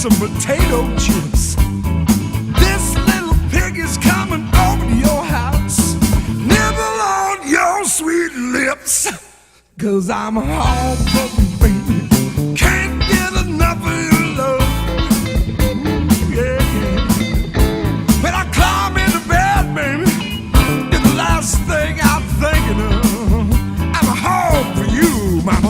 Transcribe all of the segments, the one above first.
some potato chips. This little pig is coming over to your house. Nibble on your sweet lips, 'cause I'm home for you, baby. Can't get enough of your love. Yeah, yeah. When I climb into bed, baby, it's the last thing I'm thinking of. I'm home for you, mama.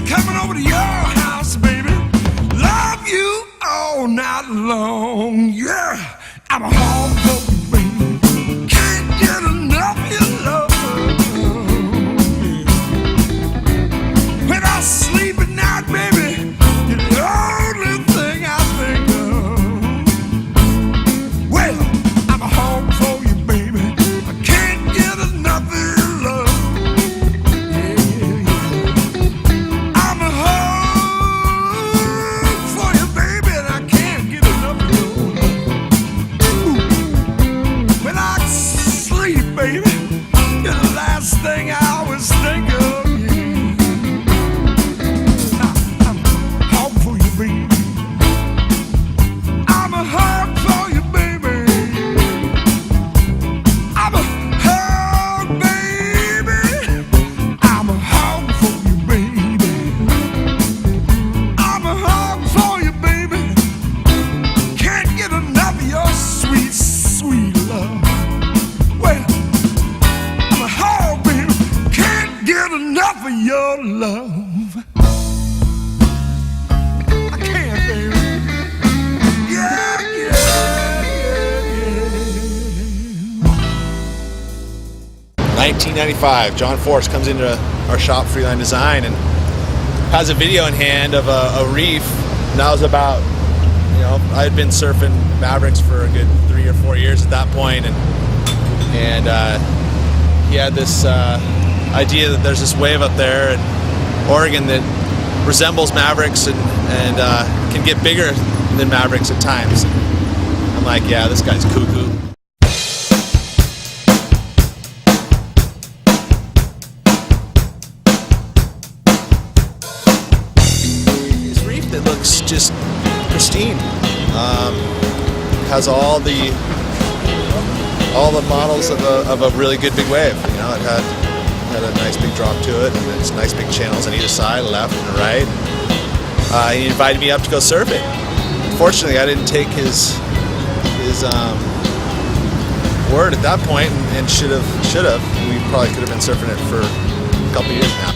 Coming over to your house, baby. Love you all night long. Yeah, I'm home for you, baby. Can't get enough of your love. When I sleep at night, baby, you're the only thing I think of. Well, I'm home for you, baby. I can't get enough of your love. Baby, you're the last thing I always think of. Yeah. I'm home for you, baby. I'm a home for you, baby. I'm a home, baby. I'm a home for you, baby. I'm a home for you, baby. Can't get enough of your sweet, sweet love. Well, get enough of your love. I can't, baby. Yeah, yeah, yeah. 1995, John Forse comes into our shop, Freeline Design, and has a video in hand of a reef. And that was about, I had been surfing Mavericks for a good 3 or 4 years at that point, and he had this idea that there's this wave up there in Oregon that resembles Mavericks and can get bigger than Mavericks at times. I'm like, yeah, this guy's cuckoo. This reef that looks just pristine. Has all the models of a really good big wave. It had a nice big drop to it, and there's nice big channels on either side, left and right. He invited me up to go surfing. Unfortunately, I didn't take his word at that point, and should have. We probably could have been surfing it for a couple years now.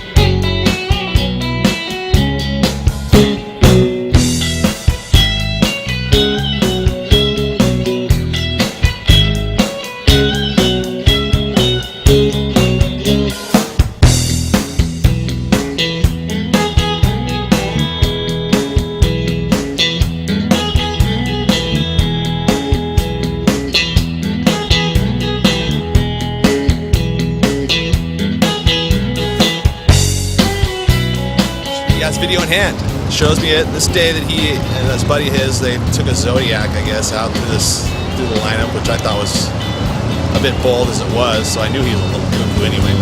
Video in hand. It shows me it this day that he and this buddy of his, they took a Zodiac, I guess, out through the lineup, which I thought was a bit bold as it was, so I knew he was a little cuckoo anyway.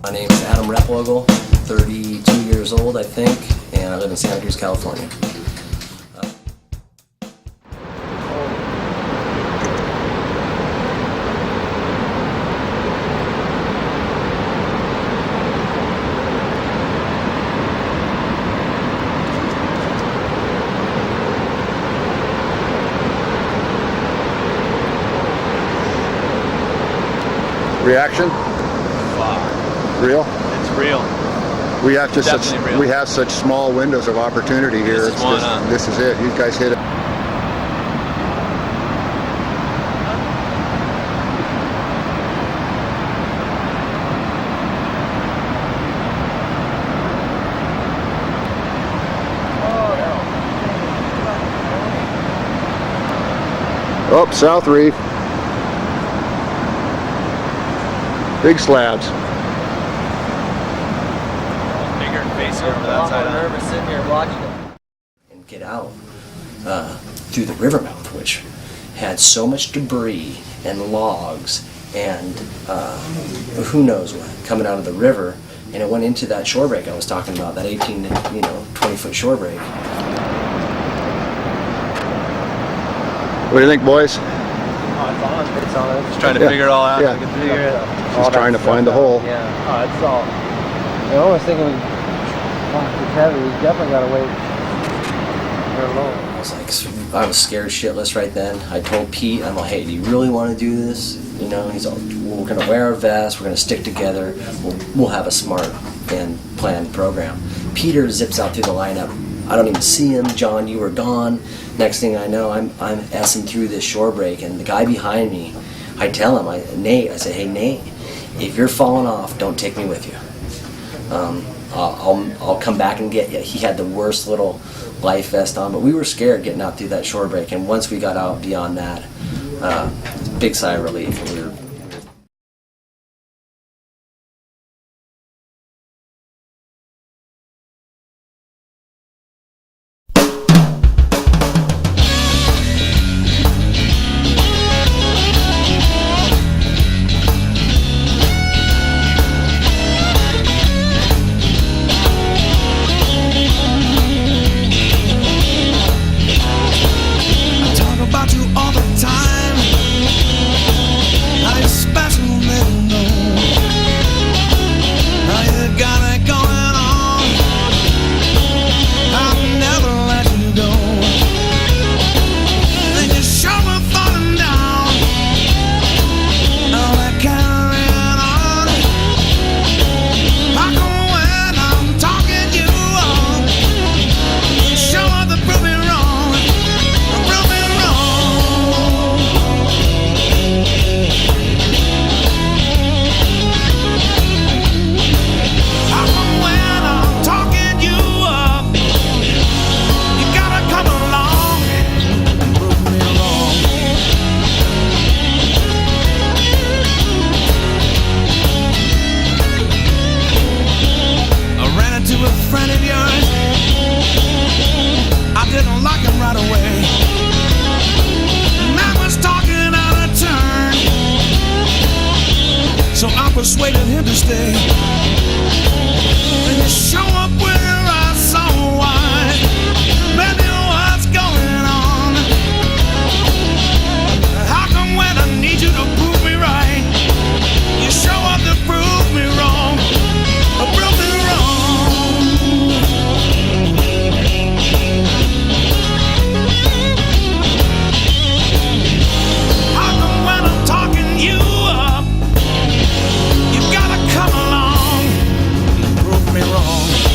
My name is Adam Replogle, 32 years old, I think, and I live in Santa Cruz, California. Reaction? Real? It's real. We have just Definitely such real. we have such small windows of opportunity here. This is one, huh? This is it. You guys hit it. Oh, South Reef. Big slabs. Bigger and facier over that side. Nervous sitting here blocking them. And get out through the river mouth, which had so much debris and logs and who knows what coming out of the river, and it went into that shore break I was talking about, that 18 to 20-foot shore break. What do you think, boys? It's on. Just trying to Yeah. figure it all out. Yeah. I can figure it out. Just trying to find the hole. Yeah. Oh, it's all. I was thinking, it's heavy. We definitely got to wait. They're low. I was scared shitless right then. I told Pete, I'm like, hey, do you really want to do this? You know, he's all, we're going to wear our vests, we're going to stick together, we'll have a smart and planned program. Peter zips out through the lineup. I don't even see him. John, you were gone. Next thing I know, I'm S-ing through this shore break, and the guy behind me, I tell him, Nate, I say, hey, Nate, if you're falling off, don't take me with you. I'll come back and get you. He had the worst little life vest on, but we were scared getting out through that shore break, and once we got out beyond that, big sigh of relief. We were persuaded him to stay. And you show up with your eyes so wide. Baby, what's going on? How come when I need you to prove me right, you show up to prove me wrong? Prove me wrong. How come when I'm talking you up, you gotta come along and prove me wrong?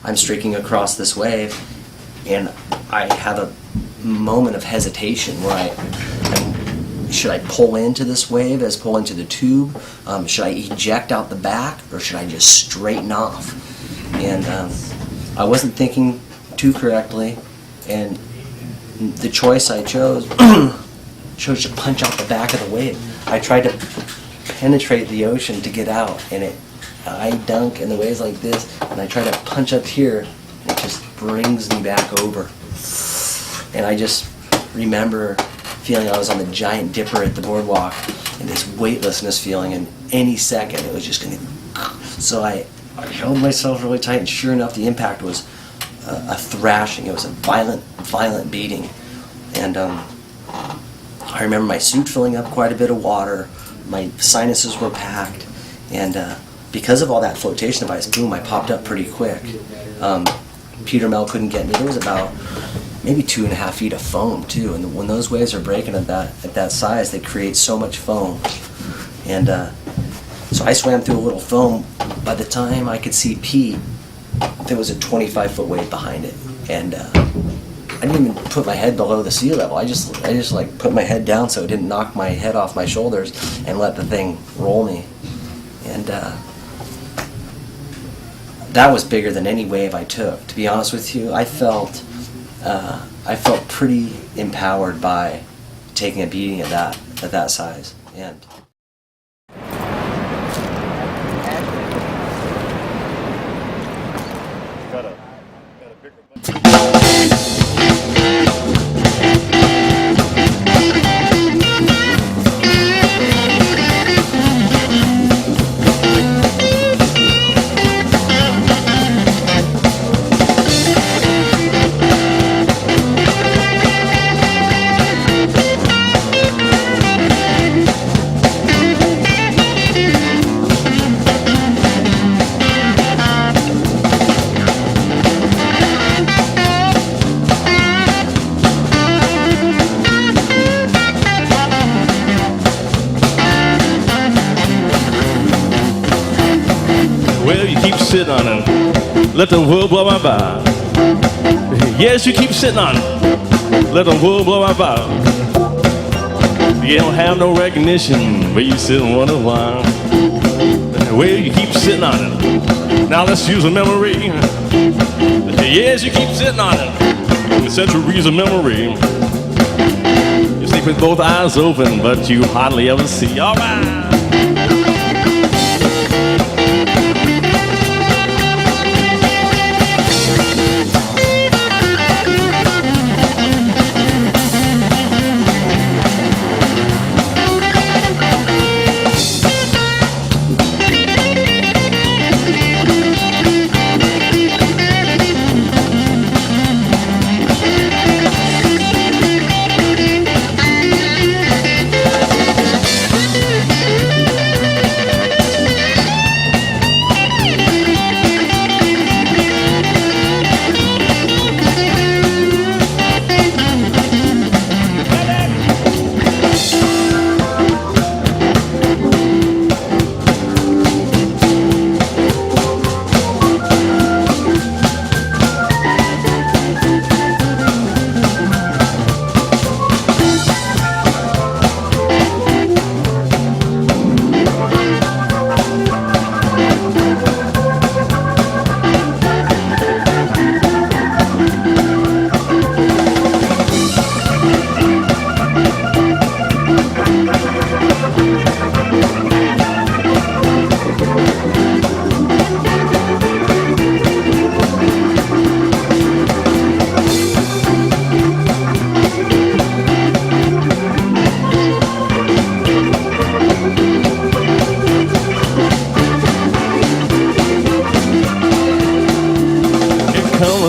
I'm streaking across this wave, and I have a moment of hesitation where should I pull into this wave as pull into the tube? Should I eject out the back, or should I just straighten off? And I wasn't thinking too correctly, and the choice I chose chose to punch out the back of the wave. I tried to penetrate the ocean to get out, and I dunk in the waves like this, and I try to punch up here, and it just brings me back over. And I just remember feeling I was on the giant dipper at the boardwalk, and this weightlessness feeling, and any second it was just going to... So I held myself really tight, and sure enough, the impact was a thrashing. It was a violent beating. And I remember my suit filling up quite a bit of water, my sinuses were packed, and because of all that flotation device, boom, I popped up pretty quick. Peter Mel couldn't get me. There was about maybe 2.5 feet of foam too, and when those waves are breaking at that size, they create so much foam. And so I swam through a little foam. By the time I could see Pete, there was a 25-foot wave behind it, and I didn't even put my head below the sea level. I just like put my head down so it didn't knock my head off my shoulders, and let the thing roll me. And that was bigger than any wave I took. To be honest with you, I felt pretty empowered by taking a beating at that size. And Sit on it, let the world blow my by. Yes, you keep sitting on it, let the world blow my by. You don't have no recognition, but you sit and wonder why. Well, you keep sitting on it. Now let's use a memory. Yes, you keep sitting on it, the centuries of memory. You sleep with both eyes open, but you hardly ever see. All right.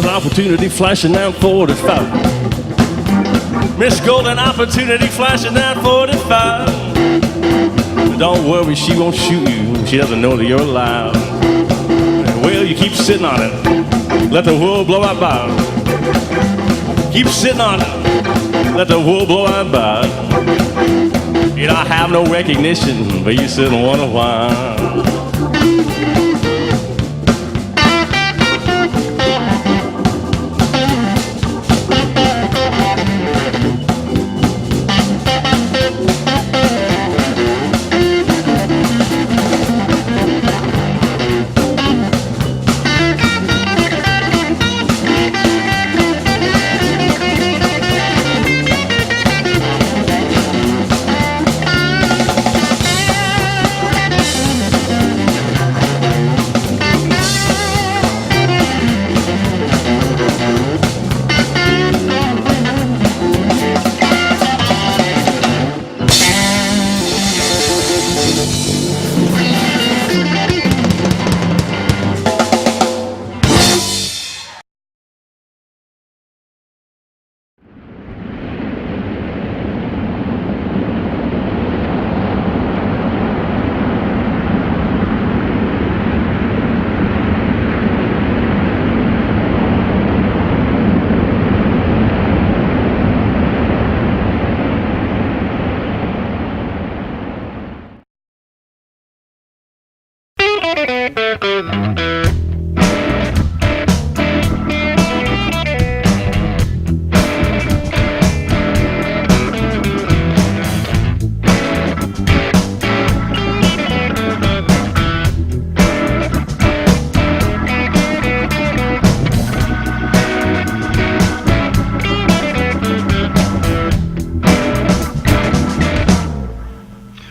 Opportunity flashing down 45. Miss Golden opportunity flashing down 45. But don't worry, she won't shoot you. She doesn't know that you're alive. Well, you keep sitting on it. Let the world blow out by. Keep sitting on it. Let the world blow out by. You don't have no recognition, but you sit and wonder why.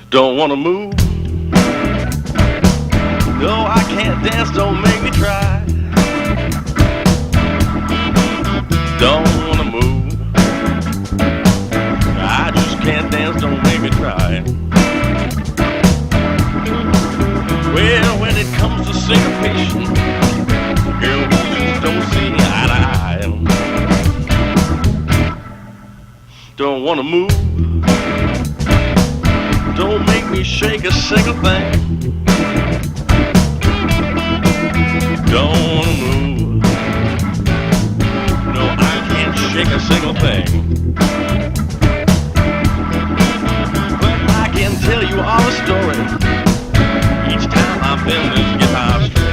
Don't wanna move. No, I can't dance, don't make me try. Don't wanna move. I just can't dance, don't make me try. Well, when it comes to syncopation, girl, we just don't see eye to eye. Don't wanna move. Don't make me shake a single thing. Don't wanna move. No, I can't shake a single thing. But I can tell you all the story each time I bend this guitar string.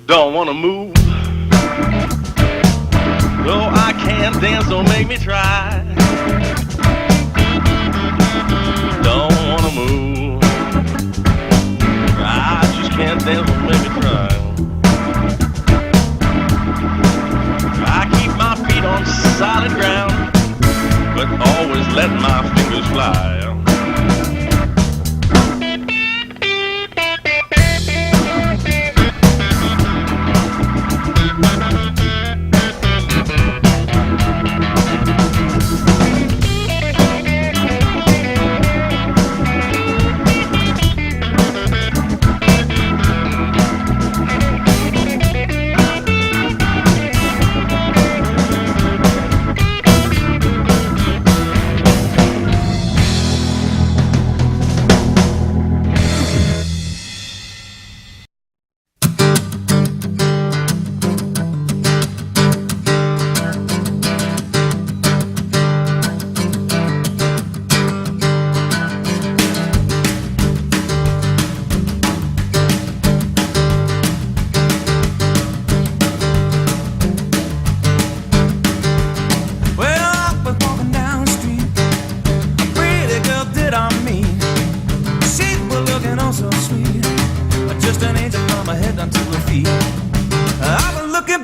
Don't wanna move. No, I can't dance, don't make me try. Don't wanna move. I just can't dance, don't make me try. I keep my feet on solid ground, but always let my fingers fly.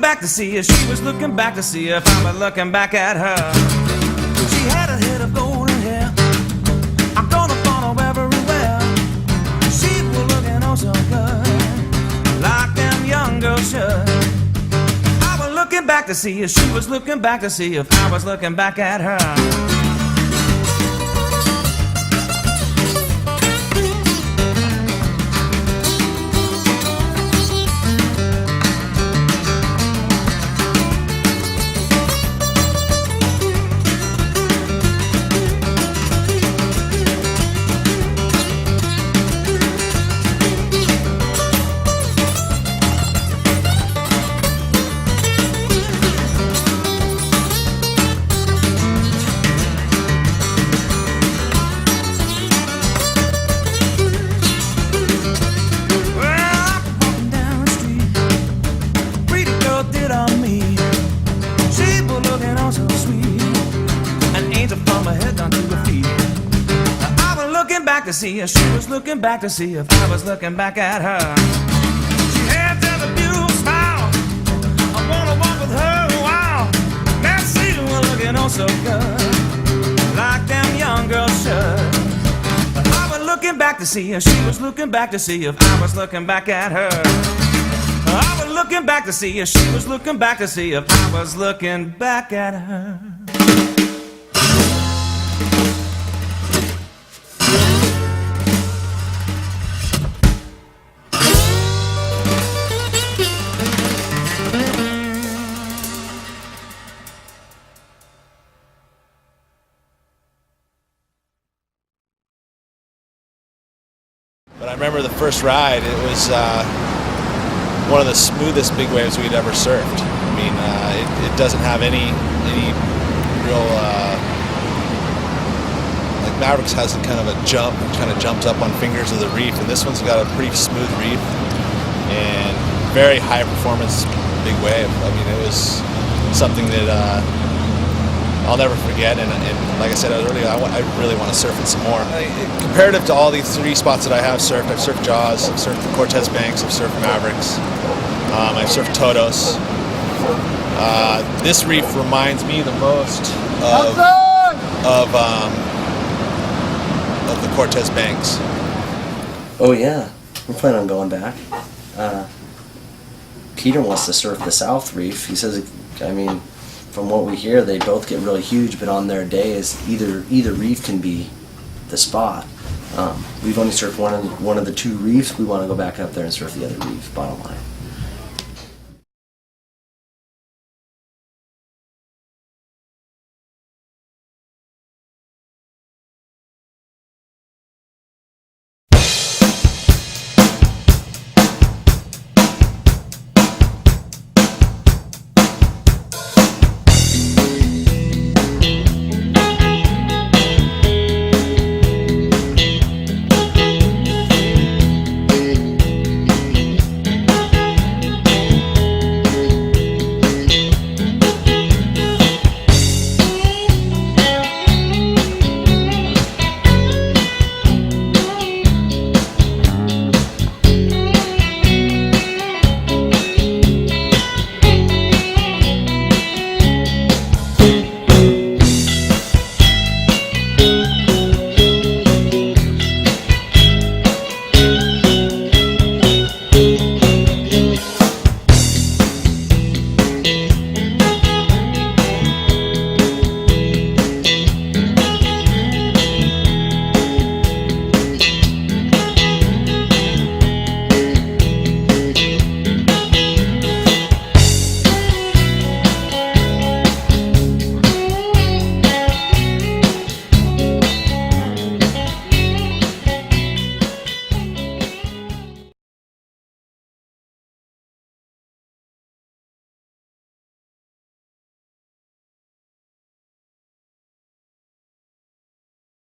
Back to see if she was looking back to see if I was looking back at her. She had a head of golden hair. I'm gonna follow everywhere. She was looking oh so good, like them young girls should. I was looking back to see if she was looking back to see if I was looking back at her. sweet. An angel from her head down to her feet. I was looking back to see if she was looking back to see if I was looking back at her. She had that beautiful smile. I wanna walk with her a while. That she was looking oh so good, like them young girls should. I was looking back to see if she was looking back to see if I was looking back at her. I was looking back to see if she was looking back to see if I was looking back at her. But I remember the first ride, it was one of the smoothest big waves we'd ever surfed. I mean, it doesn't have any real, like Mavericks has a kind of a jump, it kind of jumps up on fingers of the reef, and this one's got a pretty smooth reef and very high performance big wave. I mean, it was something that I'll never forget, and like I said earlier, I really want to surf it some more. Comparative to all these 3 spots that I have surfed, I've surfed Jaws, I've surfed the Cortez Banks, I've surfed Mavericks, I've surfed Todos. This reef reminds me the most of the Cortez Banks. Oh yeah, we're planning on going back. Peter wants to surf the South Reef. He says, I mean, from what we hear, they both get really huge, but on their days, either reef can be the spot. We've only surfed one of the 2 reefs. We want to go back up there and surf the other reef, bottom line.